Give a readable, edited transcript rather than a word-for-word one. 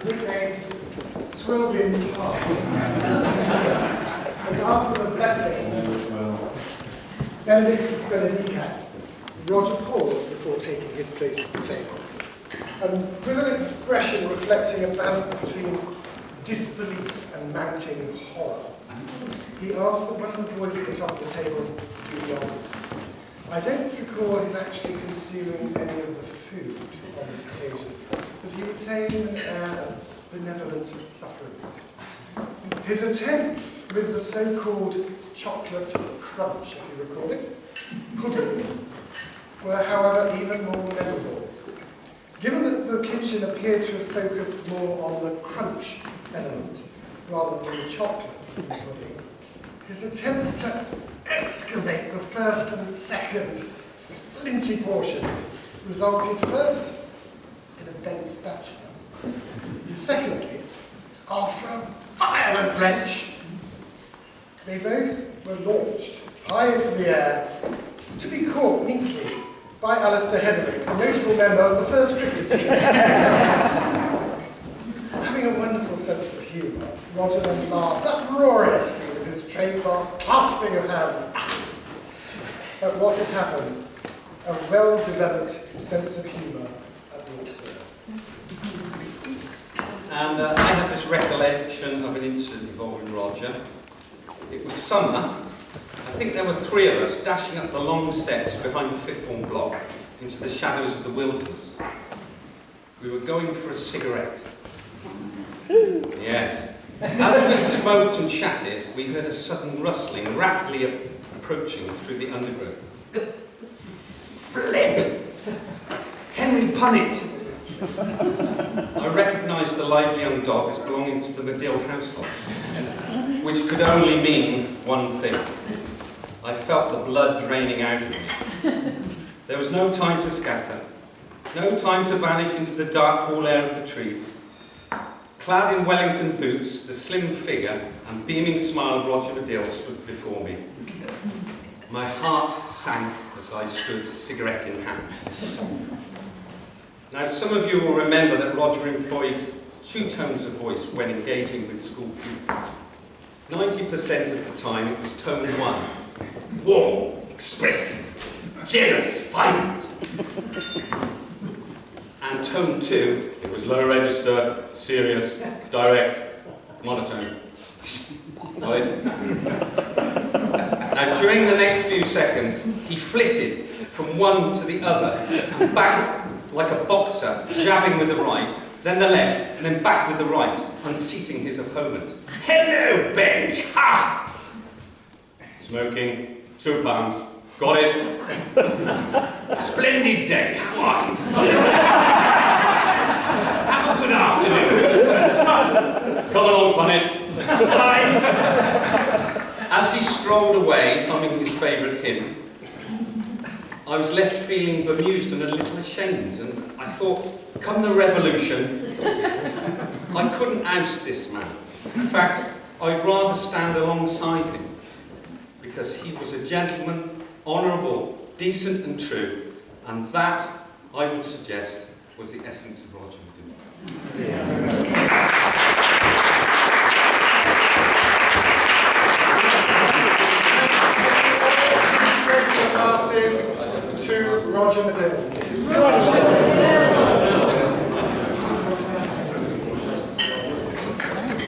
nicknamed Swilbin Park. And after the blessing, Benedictus Benedicat, Roger paused before taking his place at the table. And with an expression reflecting a balance between disbelief and mounting horror, he asked that one of the boys at the top of the table do the honours. I don't recall his actually consuming any of the food on this occasion, but he retained an air of benevolent sufferance. His attempts with the so-called chocolate crunch, if you recall it, pudding, were, however, even more memorable. Given that the kitchen appeared to have focused more on the crunch element rather than the chocolate in the pudding, his attempts to excavate the first and second flinty portions resulted first in a bent spatula, and secondly, after a violent wrench, they both were launched high into the air to be caught neatly by Alistair Hederick, a notable member of the first cricket team. Having a wonderful sense of humour, Roger then laughed uproariously with his trademark clasping of hands at what had happened, a well-developed sense of humour at the observer. And I have this recollection of an incident involving Roger. It was summer. I think there were 3 of us dashing up the long steps behind the 5th form block into the shadows of the wilderness. We were going for a cigarette. Yes. As we smoked and chatted, we heard a sudden rustling rapidly approaching through the undergrowth. Flip! Henry Punnett! I recognised the lively young dog as belonging to the Medill household, which could only mean one thing. I felt the blood draining out of me. There was no time to scatter, no time to vanish into the dark, cool air of the trees. Clad in Wellington boots, the slim figure and beaming smile of Roger Medill stood before me. My heart sank as I stood, cigarette in hand. Now, some of you will remember that Roger employed 2 tones of voice when engaging with school pupils. 90% of the time it was tone 1, warm, expressive, generous, vibrant. And tone 2, it was low register, serious, direct, monotone. Right? Now, during the next few seconds, he flitted from one to the other and back like a boxer, jabbing with the right, then the left, and then back with the right, unseating his opponent. Hello, Bench! Ha! Smoking, £2. Got it? Splendid day, how are you? Have a good afternoon. Come along, Punnett. Bye. As he strolled away, humming his favourite hymn, I was left feeling bemused and a little ashamed, and I thought, come the revolution, I couldn't oust this man. In fact, I'd rather stand alongside him, because he was a gentleman, honourable, decent and true, and that, I would suggest, was the essence of Roger Medill.